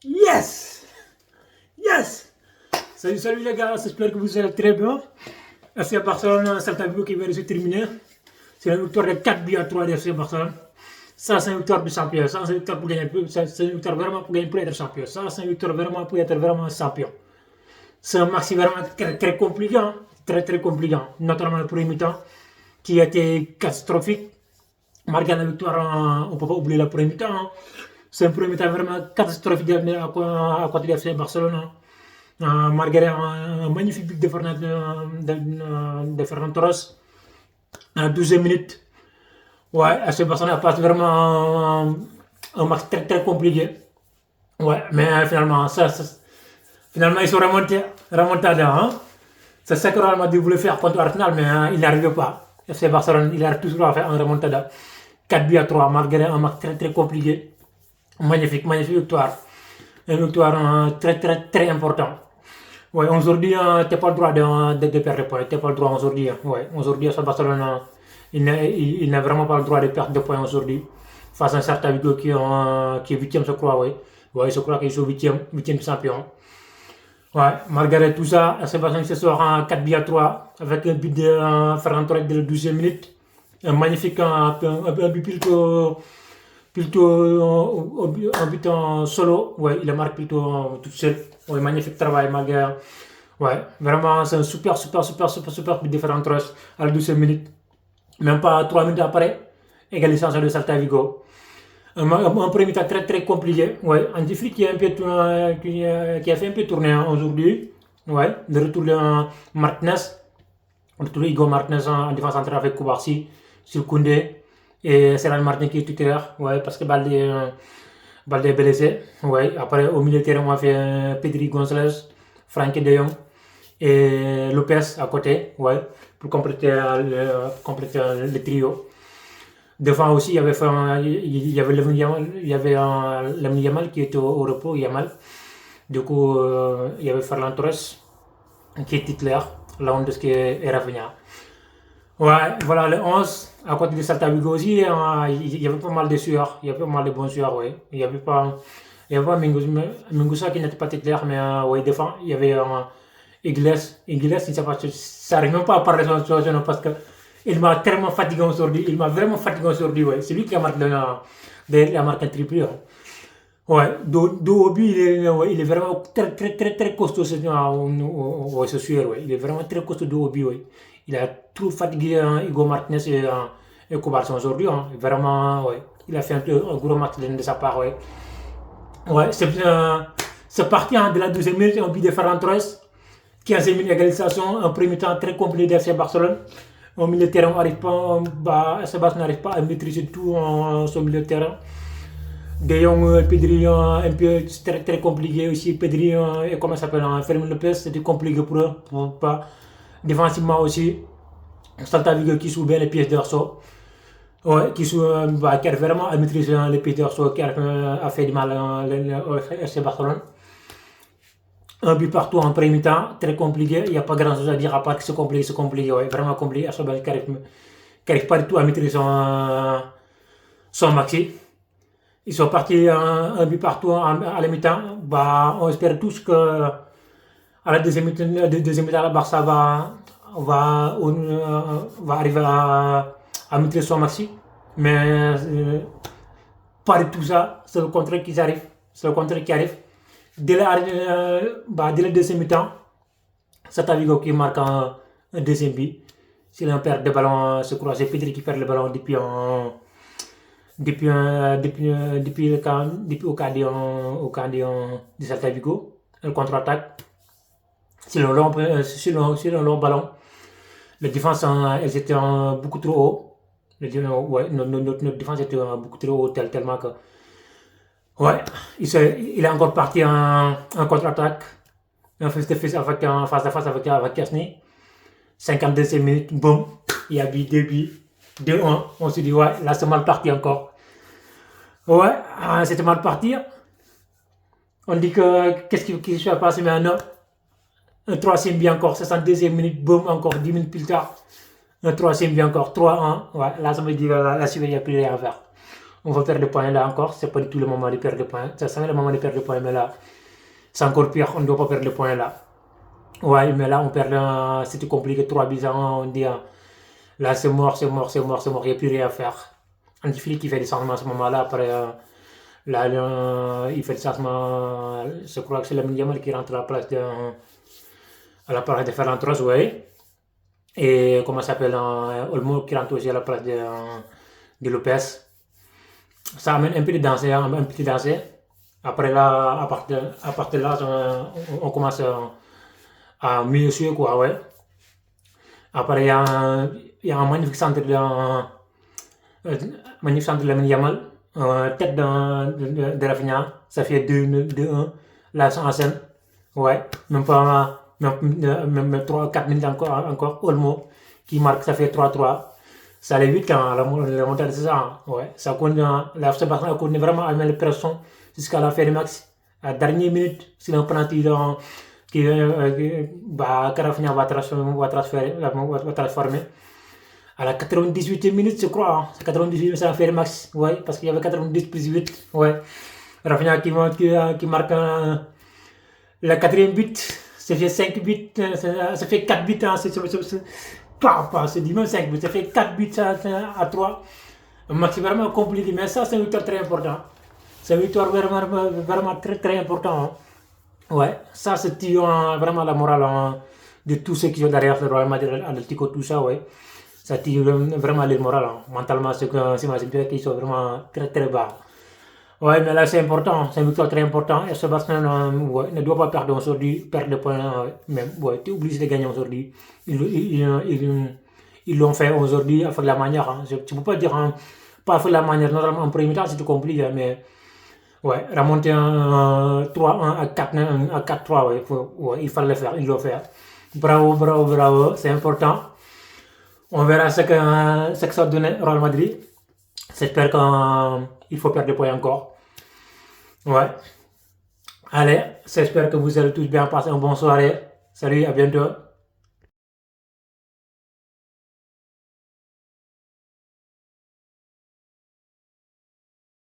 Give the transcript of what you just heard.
Yes! Yes! Salut, salut les gars, j'espère que vous allez très bien. FC Barcelone, Celta Vigo qui vient de se terminer. C'est une victoire de 4 buts à 3 de FC Barcelone. Ça, c'est une victoire de champion. Ça, c'est une victoire pour gagner. C'est une victoire vraiment pour gagner, pour être champion. Ça, c'est une victoire vraiment pour être vraiment champion. C'est un match vraiment très, très compliqué. Hein. Très, très compliqué. Notamment le premier mi-temps qui a été catastrophique. Malgré la victoire, on ne peut pas oublier le premier mi-temps. Hein. C'est un premier mi-temps vraiment catastrophique à côté de FC Barcelone. Hein. Malgré un magnifique but de Fernand Torres en 12 minutes. Ouais, FC Barcelone a passé vraiment un match très très compliqué. Ouais, mais finalement, finalement ils sont remontés hein. C'est ça que Real Madrid voulait faire contre Arsenal, mais il n'arrivait pas. FC Barcelone, il arrive toujours à faire un remontada. 4 buts à 3, malgré un match très très compliqué. Magnifique, magnifique victoire. Une victoire très très très importante. Ouais, aujourd'hui, tu n'as pas le droit de perdre des points. Tu n'as pas le droit aujourd'hui. Ouais, aujourd'hui, à Barcelone, il n'a vraiment pas le droit de perdre des points aujourd'hui. Face à un certain Vigo qui est 8ème, je crois, oui. Ouais, je crois qu'ils sont 8ème champion. Ouais, malgré tout ça, Sébastien se sort en 4 buts à 3 avec un but de Ferran Torres de la 12e minute. Un magnifique un but plutôt un but en solo. Ouais, il a marqué plutôt tout seul. Ouais, magnifique travail, malgré. Ouais, vraiment, c'est un super but de Ferran Torres à la 12e minute. Même pas 3 minutes après, égalisation de Celta Vigo. Un premier temps très très compliqué. Ouais, Andy Flick qui a, un peu, qui a fait un peu tourner aujourd'hui. Ouais, le retour de Martinez. Le retour de Igor Martinez en défense centrale avec Koubarsi sur Koundé. Et Serran Martin qui est titulaire. Ouais, parce que Balde est blessé. Ouais, après au milieu de terrain, on a fait Pedri González, Frankie de Jong et Lopez à côté. Ouais, pour compléter le trio. Devant aussi, il y avait Lamine Yamal qui était au repos, Yamal. Du coup, il y avait Ferland Torres qui est titulaire, Laondes qui est Rafinha. Ouais, voilà, le 11, à côté de Salta Vigo aussi, il y avait pas mal de sueurs, il y avait pas mal de bons sueurs, ouais. Il y avait pas Mingusa qui n'était pas titulaire, mais ouais, devant, il y avait Iglesias, ça n'arrive même pas à parler de son situation parce que il m'a tellement fatigué aujourd'hui. Il m'a vraiment fatigué aujourd'hui. Ouais. C'est lui qui a marqué, il a marqué un triplé. Hein. Ouais, Dobi, il est vraiment très, très, très, très costaud ce sueur. Ouais. Il est vraiment très costaud Dobi. Ouais. Il a trop fatigué Hugo Martinez et Kovacs aujourd'hui. Hein. Vraiment, ouais. Il a fait un gros match de sa part. Ouais, ouais c'est parti hein, de la deuxième minute. Un but de Ferran Torres. 15e minute égalisation. Un premier temps très compliqué d'FC Barcelone. Au milieu de terrain, Sébastien n'arrive pas à maîtriser tout son milieu de terrain. De Jong, Pedri, un peu très, très compliqué aussi. Pedri, et comment ça s'appelle, Fermin Lopez, c'était compliqué pour eux. Pas. Défensivement aussi, Salta Vigo qui joue bien les pièces d'Orso. Ouais, qui arrive vraiment à maîtriser les pièces d'Orso, qui a fait du mal au FC Barcelone. Un but partout en premier temps, très compliqué. Il n'y a pas grand chose à dire à part que c'est compliqué, ouais, vraiment compliqué. Arsenal qui n'arrive pas du tout à maîtriser son maxi. Ils sont partis un but partout à la mi-temps. Bah, on espère tous que à la deuxième mi-temps, le Barça va arriver à maîtriser son maxi. Mais pas de tout ça, c'est le contraire qui arrive. C'est le contraire qui arrive. Dès le deuxième mi-temps, c'est Vigo qui marque un deuxième but. C'est un perte de ballon, je crois, c'est Pedri qui perd le ballon depuis au camp de Celta Vigo. Un contre-attaque. C'est un long ballon. La défense, elles étaient beaucoup trop haut. Ouais, notre défense était beaucoup trop haut, tellement que. Ouais, il est encore parti en contre-attaque. Un face-to-face avec Kasny. 52e minute, boum, il y a but, 2 buts, 2-1. On se dit, ouais, là c'est mal parti encore. Ouais, c'était mal parti. On dit que qu'est-ce qui se passe maintenant? Un troisième but encore, 62e minute, boum, encore 10 minutes plus tard. Un troisième but encore, 3-1. Ouais, là ça me dit, là, il n'y a plus rien à faire. on va perdre des points là encore. C'est pas du tout le moment de perdre des points. Ça serait le moment de perdre des points, mais là, c'est encore pire. On ne doit pas perdre des points là. Ouais, mais là, on perd, c'était compliqué. 3 buts à 1, on dit, là, c'est mort, c'est mort, c'est mort, c'est mort. Il n'y a plus rien à faire. Andy Flick, il fait des changements à ce moment-là. Après, là, il fait des changements. Je crois que c'est Lamine Yamal qui rentre à la place de Ferran Torres, ouais. Et comment ça s'appelle, Olmo qui rentre aussi à la place de Lopez. Ça amène un peu de danser, un petit danser. Après là, à partir de là, on commence à mieux suivre, quoi, ouais. Après, il y a un euh, magnifique centre de Lamine Yamal. Tête de Rafinha, ça fait 2-1. Là, c'est en scène. Ouais, même pas, même 3-4 minutes encore. Olmo qui marque, ça fait 3-3. Ça les 8 ans, la montée de ça. Hein. Ouais, ça continue, la FC Barcelone continue vraiment à mettre la pression jusqu'à la fin du match. À la dernière minute, c'est un penalty bah, que Rafinha va transformer. À la 98e minute, je crois. Hein. 98, ça a fait le max. Ouais, parce qu'il y avait 90 plus 8. Ouais. Rafinha qui marque la quatrième but. Ça fait 5 buts. Ça fait 4 buts. Hein. C'est du même 5 buts. Ça fait 4 buts à 3. Un match vraiment compliqué. Mais ça, c'est une victoire très importante. C'est une victoire vraiment très très importante. Hein. Ouais. Ça, c'est vraiment la morale de tous ceux qui sont derrière le Real Madrid, Atlético, tout ça. Ouais. Ça tire vraiment le moral. Hein. Mentalement, c'est bien qu'ils sont vraiment très très bas. Ouais, mais là c'est important, c'est une victoire très importante. Et Sébastien ouais, ne doit pas perdre aujourd'hui, perdre des points. Même, ouais, tu es obligé de gagner aujourd'hui. Ils l'ont fait aujourd'hui avec la manière. Hein. Tu ne peux pas dire pas avec la manière. Normalement, en premier temps, c'est tout compliqué. Hein, mais ouais, remonter un 3-1 à 4-1, à 4-3, ouais, ouais, il fallait le faire, il l'ont fait. Bravo, bravo, bravo, c'est important. On verra ce que ça donne au Real Madrid. J'espère qu'il faut perdre des points encore. Ouais. Allez, j'espère que vous allez tous bien passer une bonne soirée. Salut, à bientôt.